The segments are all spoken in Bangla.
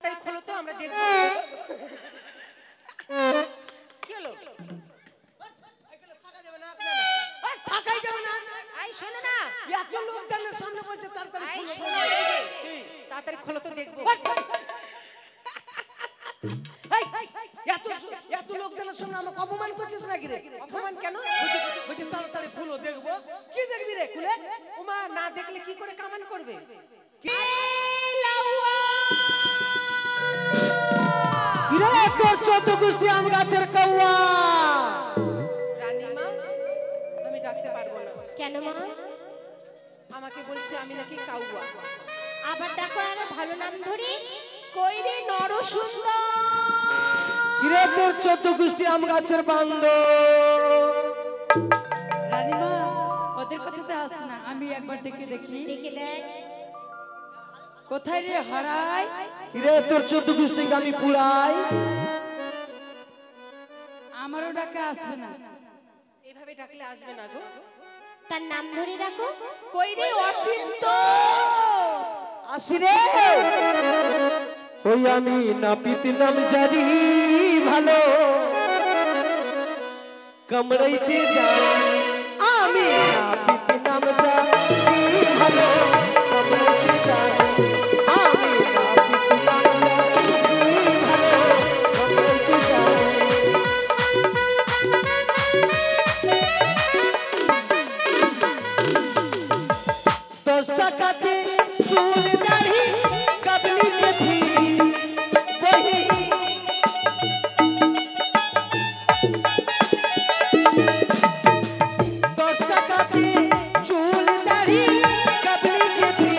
তাড়াতাড়ি খোলো তো আমরা দেখব কি হলো থাকা যাবে না থাকাই যাবে না আই শোনো না এত লোক জানের সামনে বলছে তাড়াতাড়ি আই শোনো তাড়াতাড়ি খোলো তো দেখব এত লোক জানার সঙ্গে আমাকে অপমান করছিস নাকি রে অপমান কেন বলছি তাড়াতাড়ি খুলো দেখবো কি দেখবি রে খুলে ওমা না দেখলে কি করে কামান করবে কি রে তোর 14 গোষ্ঠী আম গাছের কাউয়া রানীমা আমি ডাকতে পারবো না কেন মা আমাকে বলছে আমি নাকি কাউয়া আবার ডাকো আর ভালো নাম ধরে কই রে নর সুন্দর কিরে তোর 14 গোষ্ঠী আম গাছের বান্দর রানীমা ওদের কথাতে আস না আমি একবার ডেকে দেখি ডেকে দেখ কোথায় রে হারাই কিরে তোর 14 গোষ্ঠী আমি পুরাই আমারও ডাকে আসবে না এইভাবে ডাকলে আসবে না গো তার নাম ধরে রাখো কই রে অচিন্ত আসি রে ওই আমি নাপিত নাম জারি ভালো কামড়াইতে যাই আমি নাপিত নাম জারি ভালো কামড়াইতে যাই আমি নাপিত নাম জারি ভালো কামড়াইতে যাই 10 টাকাতে চুল দাড়ি কাবলি চেপি বহি 10 টাকাতে চুল দাড়ি কাবলি চেপি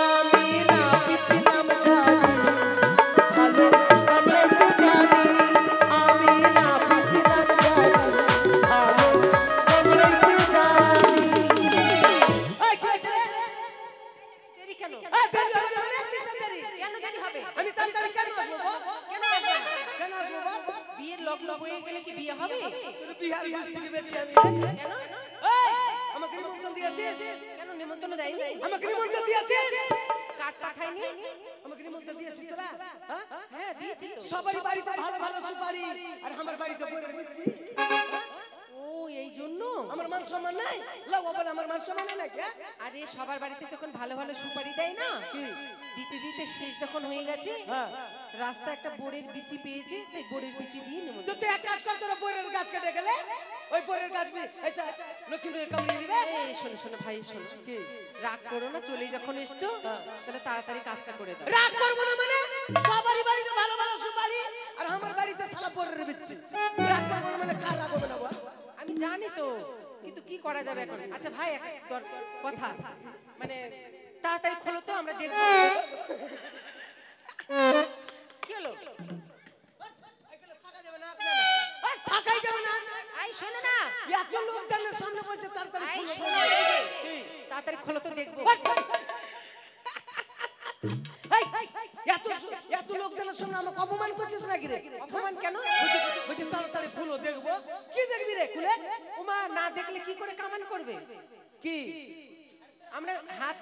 আমি নাপিত নাম জানি ভালো কামড়াইতে জানি আমি নাপিত নাম জানি ভালো কামড়াইতে জানি আমি তাড়াতাড়ি কেন আসবো কেন আসবো বিয়ের লগ্ন হয়ে গেলে কি বিয়ে হবে তোর বিহার গোষ্ঠীকে বেঁচে আমি কেন আমাকে নিমন্ত্রণ দিয়েছিস কেন নিমন্ত্রণ দেয়নি আমাকে নিমন্ত্রণ দিয়েছিস কাট পাঠাইনি আমাকে নিমন্ত্রণ দিয়েছিস তোরা হ্যাঁ দিয়েছি তো সবারই বাড়িতে ভালো ভালো সুপারি আর আমার বাড়িতে বইরে দিচ্ছিস ও এই জন্য আমার মান সম্মান নাই লাও বলে আমার মান সম্মান নাই নাকি আরে সবার বাড়িতে যখন ভালো ভালো সুপারি দেয় না দিতে দিতে শেষ যখন হয়ে গেছে রাস্তা একটা বোরের বিচি পেয়েছে সেই বোরের বিচি দিয়ে নেব তো তুই এক কাজ কর তোরা বোরের গাছ কেটে গেলে ওই বোরের গাছ আচ্ছা লক্ষ্মীদের কামড়ে দিবে এই শোনো শোনো ভাই শোনো কি রাগ করো না চলে যখন এসছো তাহলে তাড়াতাড়ি কাজটা করে দাও রাগ করব না মানে সবারই বাড়িতে ভালো ভালো সুপারি আর আমার বাড়িতে শালা বোরের বিচি রাগ করব না মানে কার রাগ হবে না আমি জানি তো কিন্তু কি করা যাবে এখন আচ্ছা ভাই কথা মানে তাড়াতাড়ি খোলো তো আমরা দেখব কি হলো থাকা যাবে না থাকাই যাবে না আই শোনো না এত লোক জানের সামনে বলছে তাড়াতাড়ি আই শোনো তাড়াতাড়ি খোলো তো দেখব এত লোক জানার সঙ্গে আমাকে অপমান করছিস নাকি রে অপমান কেন বলছি তাড়াতাড়ি খুলো দেখবো কি দেখবি রে খুলে ওমা না দেখলে কি করে কামান করবে কি আমরা হাত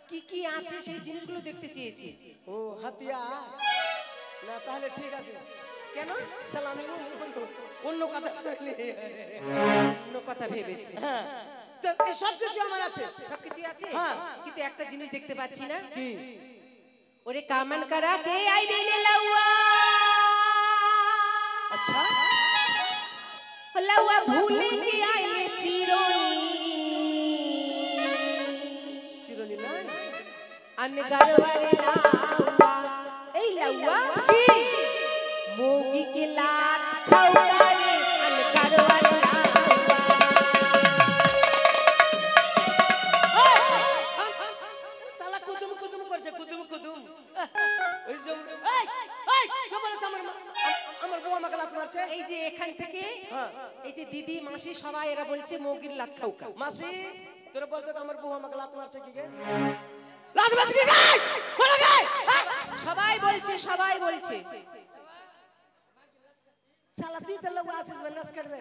কি কি আছে সেই জিনিসগুলো দেখতে চেয়েছি ও হাতিয়ার না তাহলে ঠিক আছে কেন সালামি অন্য কথা ভেবেছি হ্যাঁ তো সব কিছু আমার আছে সবকিছু আছে কিন্তু একটা জিনিস দেখতে পাচ্ছি না কি ওরে কামান করা কে আইবে লে লাউয়া আচ্ছা লাউয়া ভুলে কি আইলে চিরনি না আন গারওয়ারে লাউয়া এই লাউয়া কি মোগি के लात खाऊगा रे अन गारवारे साला कुदुम कुदुम করছে কুদুম কুদুম ওই যে এই কে বলেছ আমার বউ আমাকে লাত মারছে এই যে এখান থেকে এই যে দিদি মাসি সবাই এরা বলছে মোগির লাত খাওকা মাসি তোরা বলতো আমার বউ আমাকে লাত মারছে কি গে লাত মারছে কি গে বলো গে সবাই বলছে साला तू तो लौआ आछिस बनस करबे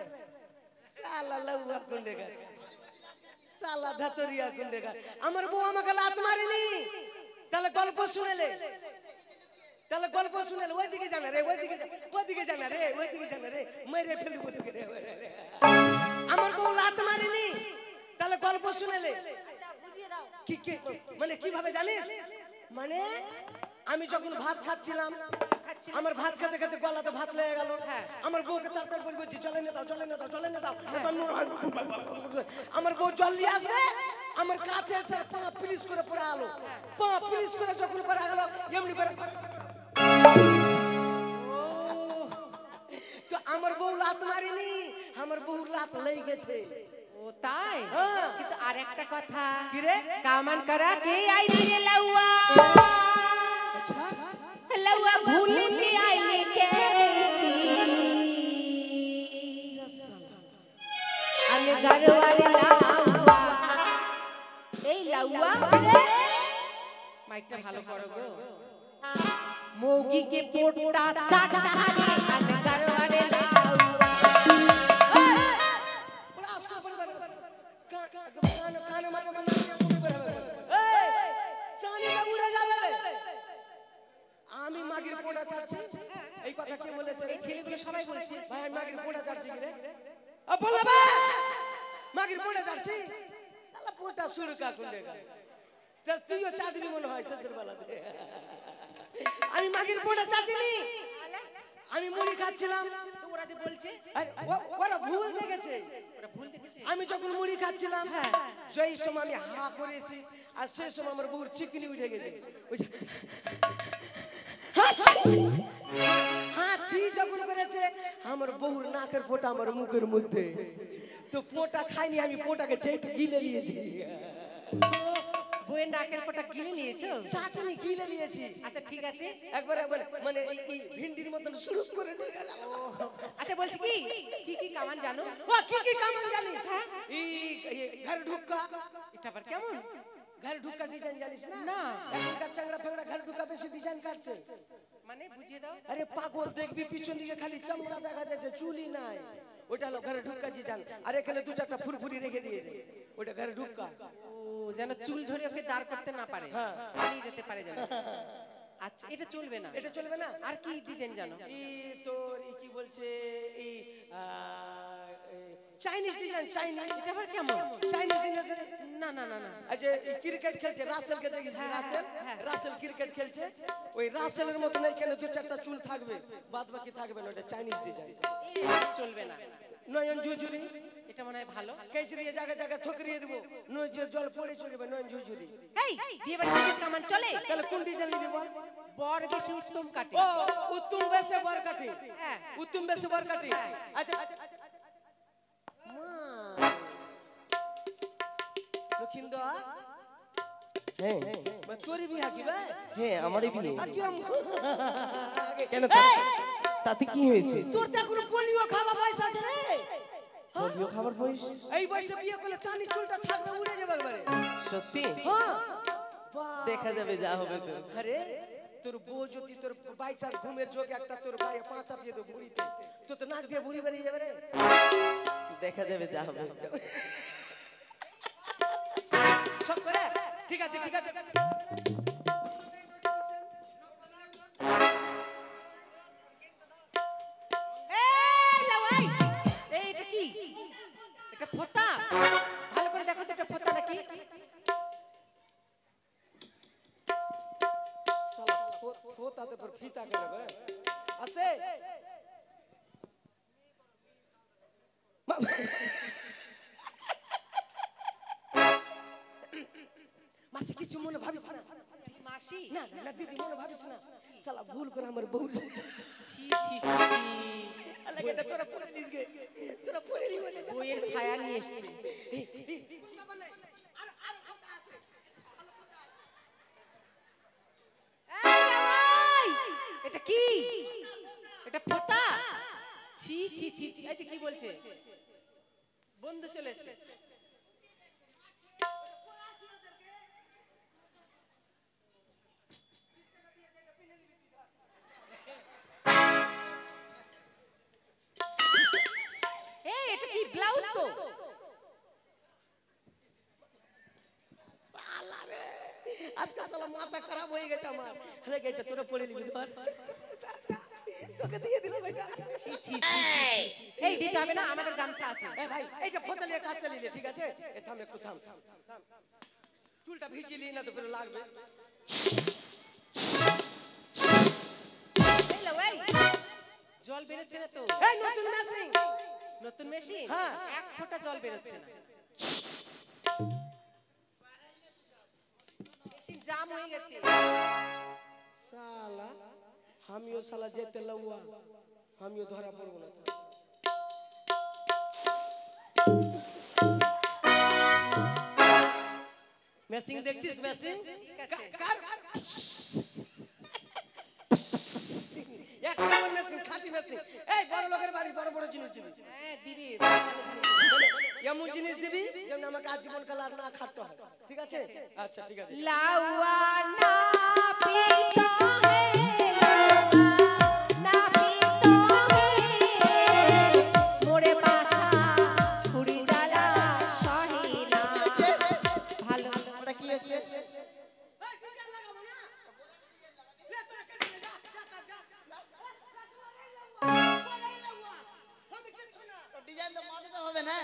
साला लौआ कुंडेगा साला धतरिया कुंडेगा हमर बउ আমাকে লাত মারেনি তাহলে গল্প শুনেলে তাহলে গল্প শুনে ওইদিকে জানা রে, ওইদিকে জানা রে, ওইদিকে জানা রে, মেরে ফেলে ওইদিকে রে। আমার বউ লাত মারিনি, তাহলে গল্প শুনেলে কি কি মানে কিভাবে জানিস? মানে আমি যখন ভাত খাচ্ছিলাম, আমার ভাত খেতে খেতে গলাতে ভাত লেগে গেল, আমার বউকে তাড়াতাড়ি করে বলছি চলে নিয়ে দাও, চলে নিয়ে দাও, চলে নিয়ে দাও। আমার বউ জল নিয়ে আসবে, আমার কাছে এসে পা পুলিশ করে পড়ে গেল, পা পুলিশ করে যখন পড়ে গেল এমনি করে। তো আমার বউ লাত মারিনি, আমার বউ লাত লেগে গেছে। ও তাই? কিন্তু আর একটা কথা, কি রে? কামান করা কে আইলি রে লাউয়া? আচ্ছা লাউয়া ভুল কে আইলি কে আমি ঘরওয়ারে লাউয়া। এই লাউয়া মাইকটা ভালো করো গো। মোগি কে পোটা চাটা রে আমি ঘরওয়ারে লাউয়া। আমি মাগির পোড়া ছাড়ছি, এই কথা কে বলেছে? এই ছেলেগুলো সবাই বলছে ভাই আমি মাগির পোড়া ছাড়ছি রে। বললা বা মাগির পোড়া ছাড়ছি, শালা পোটা শুরু কা করলে চল তুইও চাটনি মনে হয় শেষের বেলাতে। আমি মাগির পোড়া চাটনি, আমি মুড়ি খাচ্ছিলাম। তো ওরা যে বলছে ওরা ভুল দেখেছে। ওরা ভুল দেখেছে। আমি যখন মুড়ি খাচ্ছিলাম, যেই সময় আমি হা করেছি আর সেই সময় আমার বউর চিকনি উঠে গেছে। হাঁচি যখন করেছে আমার বউর নাকের পোটা আমার মুখের মধ্যে, তো পোটা খাইনি আমি, পোটাকে চেটে গিলে নিয়েছি। বউয়ের নাকের পোটা গিলে নিয়েছো? চাটনি গিলে নিয়েছি। আচ্ছা ঠিক আছে, একবার মানে এই ভিন্ডির মতন শুরু করে নিয়ে গেল। আচ্ছা বলছি কি কি কি কামান জানো? ও কি কি কামান জানি? এই ঘর ঢুকা, এটা আবার কেমন? ঘর ঢুকা ডিজাইন জানিস না? না। এখনকার চাংড়া ফাংড়া ঘর ঢুকা বেশি ডিজাইন কাটছে। মানে বুঝিয়ে দাও। আরে পাগল, দেখবি পিছন দিকে খালি চামড়া দেখা যাচ্ছে, চুলি নাই। ওটা হলো ঘরে ঢুকা ডিজাইন। আর এখানে দু চারটা ফুরফুরি রেখে দিয়েছে, ওটা ঘরে ঢুকা। ও যেন চুল ঝরে ওকে দাঁড় করতে না পারে, পালিয়ে যেতে পারে যেন। আচ্ছা এটা চলবে না, এটা চলবে না। আর কি ডিজাইন জানো? এই তোর কি বলছে, এই চাইনিজ ডিজাইন। চাইনিজ এটা আবার কেমন? Chinese design. না না না না, আচ্ছা ক্রিকেট খেলছে, রাসেলকে দেখিস? রাসেল ক্রিকেট খেলছে, ওই রাসেলের মতন এখানে দু চারটা চুল থাকবে, বাদ বাকি থাকবে না, ওটা চাইনিজ ডিজাইন। চলবে না। নয়ন ঝুঝুরি, এটা মনে হয় ভালো। কেচি দিয়ে জায়গা জায়গা ঠকরিয়ে দেবো, নজর জল পড়ে চলবে। নয়ন ঝুঝুরি। এই বিয়ে বাড়ি কিসের কামান চলে? তাহলে কোন ডিজাইন নিবি বল? বর বেশি উত্তম কাটে। ও উত্তম বেশে বর কাটি। হ্যাঁ উত্তম বেশে বর কাটি। আচ্ছা লক্ষিন্দর, হ্যাঁ তোরই বিয়া কি ভাই? হ্যাঁ আমারই বিয়ে। কেন এই, তাতে কি হয়েছে? তোর তো এখনো পোলিও খাওয়া পয়সা আছে রে। পোলিও খাবার বয়স? এই বয়সে বিয়ে করলে চাঁদি চুলটা থাকবে, উড়ে যাবে একবারে। সত্যি? হ্যাঁ দেখা যাবে যা হবে তো। আরে তোর বউ যদি তোর বাই চার ঘুমের যোগে একটা তোর গায়ে পা চাপিয়ে দে ভুঁড়িতে, তো নাক দিয়ে ভুঁড়ি বেরিয়ে যাবে রে। দেখা যাবে যা হবে। সব করে ঠিক আছে, ঠিক আছে। এই লাউয়াই, এই এটা কি? এটা ফোঁতা? ভালো করে দেখো তো এটা ফোঁতা নাকি? শালা ফোতাতে পর ফিতা করে বে আছে। মাসি কিছু মনে ভাবিস না। মাসি? না না দিদি মনে ভাবিস না, শালা ভুল করে আমার বউ। ছি ছি ছি ছি, আল্লাহ এটা তোরা পরে নিস গে, তোরা পরে নি বলে যা। বইয়ের ছায়া নিয়ে এসেছে। এই লাউয়াই, এটা কি? এটা ফোঁতা? ছি ছি ছি ছি, আচ্ছা কি বলছে? বন্ধু চলে এসেছে। এই এটা কি ব্লাউজ তো? আজকাল শালা মাথা খারাপ হয়ে গেছে আমার। আরে এটা তোরা পড়ে নিবি ধর। তোকে দিয়ে দিলাম এটা। ছি ছি ছি ছি। এই দিতে হবে না, আমাদের গামছা আছে। এ ভাই এইটা ফোঁতা নিয়ে কাজ চালিয়ে ঠিক আছে? এ থাম একটু থাম। চুলটা ভিজিয়ে না তো ফের লাগবে। এই লো, এই জল বেরোচ্ছে না তো। এই নতুন মেশিন। নতুন মেশিন? হ্যাঁ। এক ফোঁটা জল বেরোচ্ছে না। মেশিন জাম হয়ে গেছে। শালা আমিও শালা যেতে লউয়া, আমিও ধরা পড়বো না। মেশিন দেখছিস মেশিন? কার এক নম্বর মেশিন, খাঁটি মেশিন। এই বড় লোকের বাড়ি বড় বড় জিনিস দিবি। হ্যাঁ দিবি। এমন জিনিস দিবি যেন আমাকে আজীবন কাল আর না খাটতে হয়। ঠিক আছে? আচ্ছা ঠিক আছে। লাউয়া না পিতা হে, না পিতা হে, মোরে পাছা ছুরি জ্বালা সহে না। ভালো ওটা কি হচ্ছে? ডিজাইন তো মানতে হবে না।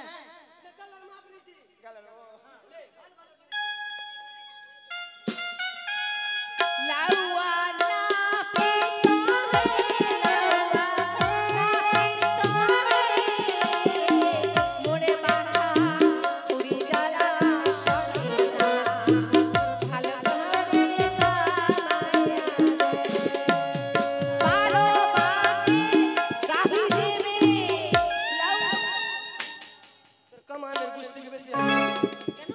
লাউয়া না পিতা হে, লাউয়া না পিতা হে, মোরে পাছা ছুরি জ্বালা সহে না। ভালো করে গামায়া বারো বাতে গাভী দেবে লাউয়া। তোর কামানের গোষ্ঠী কি বেঁচে কেন?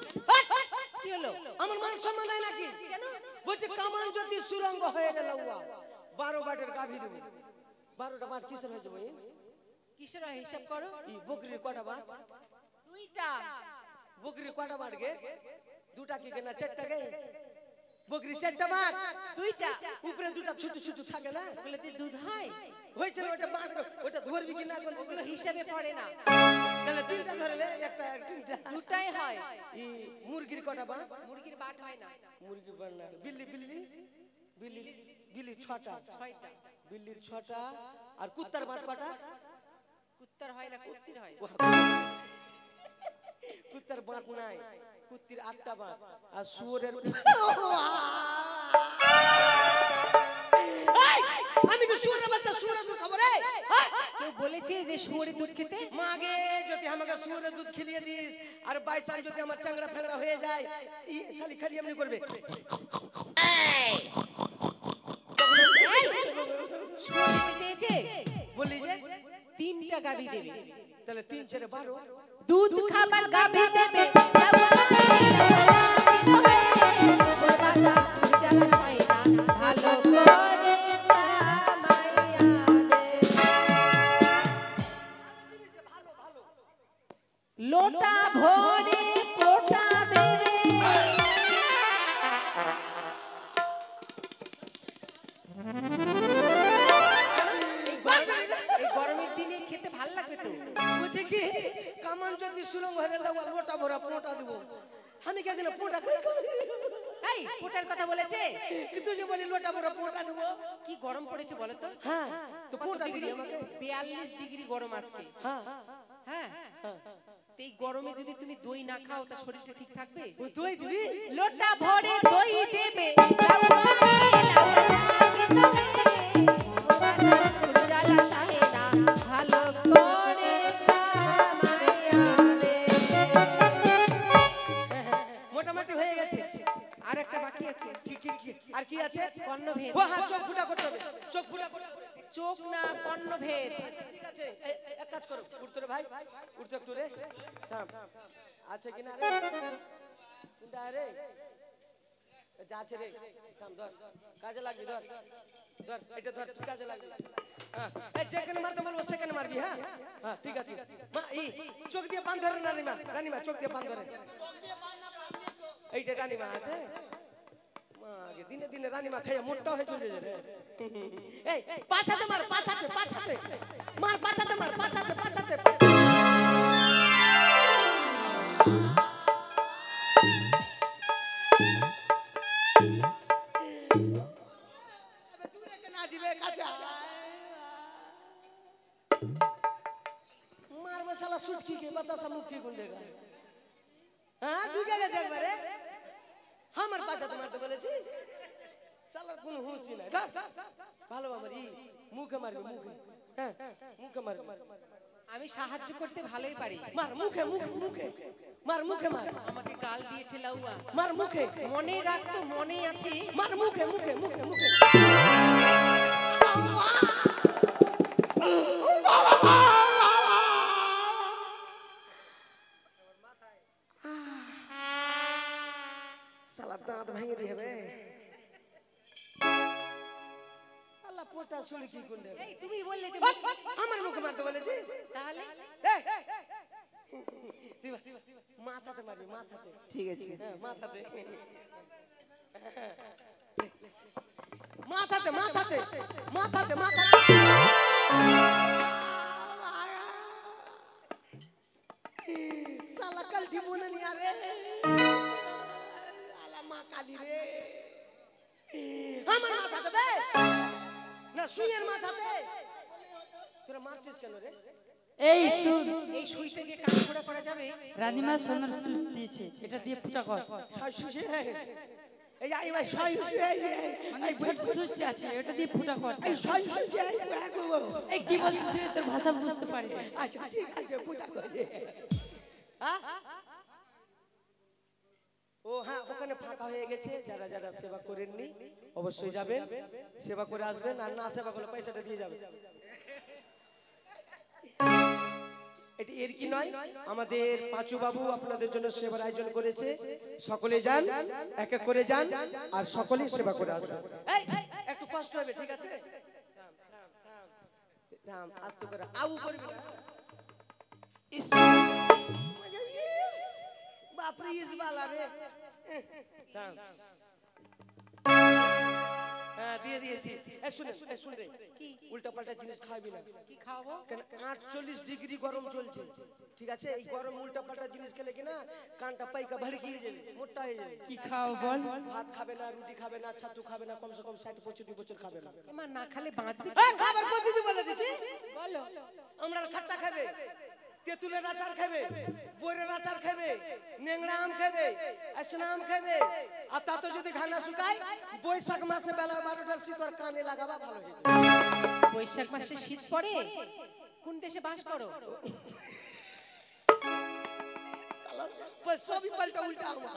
কি হলো? আমার মান সম্মান নাই নাকি? কেন? বলছে কামান যদি সুরঙ্গ হয়ে গেল 12 বাটের গাভী দেব। 12টা বাট কিসের হয়েছে ভাই? কিসের হিসাব করো? এই বকরির কটা বাট? দুইটা। বকরির কটা বাট গে? দুটা কি না চারটা গে? বকরি চারটা বাট, দুইটা। উপরে দুটা ছোট ছোট থাকে না? ওগুলো দিয়ে দুধ হয়? হয়েছে না ওটা বাট, ওটা ধরবি কি না কোন ওগুলো হিসাবে পড়ে না। তাহলে তিনটা ধরলে একটা আর তিনটা। দুটাই হয়। এই মুরগির কটা বাট? মুরগির বাট হয় না। মুরগি বাট না। বিল্লি বিল্লি বিল্লি বিল্লি 6টা। 6টা। বিল্লির 6টা। আর কুত্তার বাট কটা? কুত্তার হয় না, কুত্তির হয়। কুত্তার বাট নাই, কুত্তির 8টা বাট। আর শুয়োরের আমি কি শুয়োরের বাচ্চা শুয়োরের দুধ খাবো রে? কেউ বলেছে যে শুয়োরের দুধ খেতে? মাগে যদি আমাকে শুয়োরের দুধ খেলিয়ে দিস আর বাই চান্স যদি আমার চাংড়া ফেংড়া হয়ে যায়, এই শালি খালি এমনি করবে। শুয়োর দিতে চেয়েছে? বলি যে 3টা গাভী দেবে। তাহলে 3 4 12। দুধ খাবার গাভী দেবে। ভালো করে কামাইয়া দে। লোটা ভরে পোটা দেবে। এই গরমের দিনে খেতে ভাল লাগবে তো। বুঝে কি কামান যদি সুরঙ্গ হয়ে গেল লোটা ভরা পোটা দিব। আমি কে গেল পোটা খাই? এই পোটার কথা বলেছে? কিন্তু যে বলি লোটা ভরা পোটা দিব। কি গরম পড়েছে বলো তো? হ্যাঁ তো পোটা দিবি আমাকে। 42 ডিগ্রি গরম আজকে। হ্যাঁ হ্যাঁ। তো এই গরমে যদি তুমি দই না খাও তা শরীরটা ঠিক থাকবে? ওই দই দিবি? লোটা ভরে দই দেবে। জ্বালা সাহে না, ভালো করে কামাইয়া দে। মোটামুটি হয়ে গেছে। আর একটা বাকি আছে। কি আর কি আছে? কর্ণভেদ। ও হ্যাঁ চোখ ফুটা করতে হবে। চোখ ফুটা করতে হবে। চোখ না কর্ণভেদ। ঠিক আছে এক কাজ করো, উঠতে রে ভাই, উঠতে একটু রে। থাম। আছে কিনা রে? কোনটা রে? যা আছে রে। থাম ধর। কাজে লাগবি ধর। ধর এটা ধর, তুই কাজে লাগবি। হ্যাঁ এই যেখানে মারতে বলবো সেখানে মারবি। হ্যাঁ হ্যাঁ ঠিক আছে। মা এই চোখ দিয়ে বাঁধ ধরে রানীমা, রানীমা চোখ দিয়ে বাঁধ ধরে। এইটা রানীমা আছে। মা আগে দিনে দিনে রানীমা খাইয়া মোটা হয়ে চলে যাবে। এই পাছাতে মার, পাছাতে পাছাতে মার, পাছাতে মার, পাছাতে পাছাতে। কাঁচা मार मसाला सुटकी के बतासा मुक्की गुंडेगा हां ढुके গেছে একবারে আমার পাছা তোমার তো বলেছি শালা কোন হুঁশি নাই ভালো আমারই মুখে মারবে মুখে হ্যাঁ মুখে মারবে আমি সাহায্য করতে ভালোই পারি মার মুখে মুখে মুখে মার মুখে মার আমাকে গাল দিয়েছে লাউয়া মার মুখে মনে রাখ তো মনে আছে মার মুখে মুখে মুখে মুখে साला दांत भांगे दिए बे साला पोटा सुन की गुंडे এই তুমি বললে যে আমার মুখে মারতে বলেছি তাহলে তুই মাথাতে মারবি মাথাতে ঠিক আছে মাথাতে মাথাতে মাথাতে মাথাতে মাথাতে साला कल ठिबुने नहीं आ रे साला मां काली रे আমার মাথাতে বে না সুইয়ের মাথাতে তোরা মারছিস কেন রে এই শুন এই সুইটা দিয়ে কাজ করা যাবে রানীমা সোনার সুচ দিয়েছে এটা দিয়ে ফুটা কর শাশুড়ি এই আই ভাই শাশুড়ি মানে ছোট সুচ আছে এটা দিয়ে ফুটা কর এই শাশুড়ি এই কি বলছিস তুই তোর ভাষা বুঝতে পারি না আচ্ছা ঠিক আছে পুটা করে হ্যাঁ ও হ্যাঁ ওখানে ফাঁকা হয়ে গেছে যারা যারা সেবা করেননি অবশ্যই যাবেন সেবা করে আসবেন আর না সেবা করলে পয়সাটা দিয়ে যাবেন এটি এর কি নয় আমাদের পাঁচু বাবু আপনাদের জন্য সেবার আয়োজন করেছে সকলে যান এক এক করে যান আর সকলেই সেবা করে আসবেন এই একটু কষ্ট হবে ঠিক আছে থাম আস্তে করে আউ করবি না ইস মজা ইস বাপ রে ইস বালা রে থাম হ্যাঁ দিয়ে দিয়েছি এই শুনে রে কি উল্টা পাল্টা জিনিস খাবি না কি খাওয়াবো কেন 48 ডিগ্রি গরম চলছে ঠিক আছে এই গরম উল্টা পাল্টা জিনিস খেলে কিনা কানটা পাইকা ভড়কিয়ে যাবে মোটা হয়ে যাবে কি খাও বল ভাত খাবে না রুটি খাবে না ছাতু খাবে না কমসে কম 60-65 বছর খাবে না আমার না খেলে বাঁচবে খাবার পদ্ধতি বলে দিছি বলো আমরা খাট্টা খাবে তেঁতুলের আচার খাবে বইয়ের আচার খাবে নেংড়া আম খাবে আসনা আম খাবে আর তাতে যদি ঘানা শুকায় বৈশাখ মাসে বেলা 12টার শিকড় কানে লাগাবা ভালো হয়ে যাবে বৈশাখ মাসে শীত পড়ে কোন দেশে বাস করো সবই পাল্টা উল্টা আমার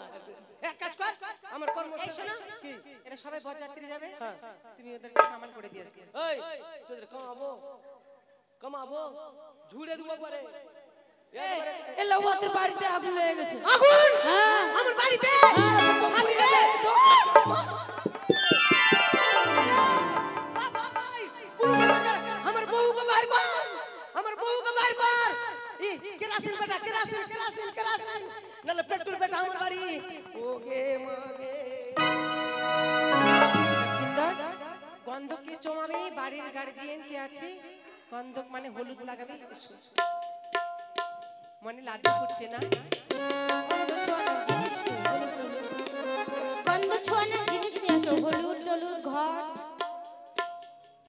এক কাজ কর আমার কর্মশেষ শোনো কি এরা সবাই বরযাত্রী যাবে তুমি ওদেরকে কামান করে দিয়ে আসবে এই তোদের কামাবো ঝুড়ে দেবো পরে এ লাউয়াতের বাড়িতে আগুন লেগে গেছে আগুন হ্যাঁ আমার বাড়িতে আমার বউকে বাইর কর আমার বউকে বাইর কর কেরাসিন বেটা কেরাসিন নালে পেট্রোল বেটা আমার বাড়ি ওকে মাগে গন্ধকে চমাবে বাড়ির গার্জিয়ান কে আছে গন্ধক মানে হলুদ লাগাবে মনে লাড্ডু ফুটছে না গন্ধ ছোঁয়া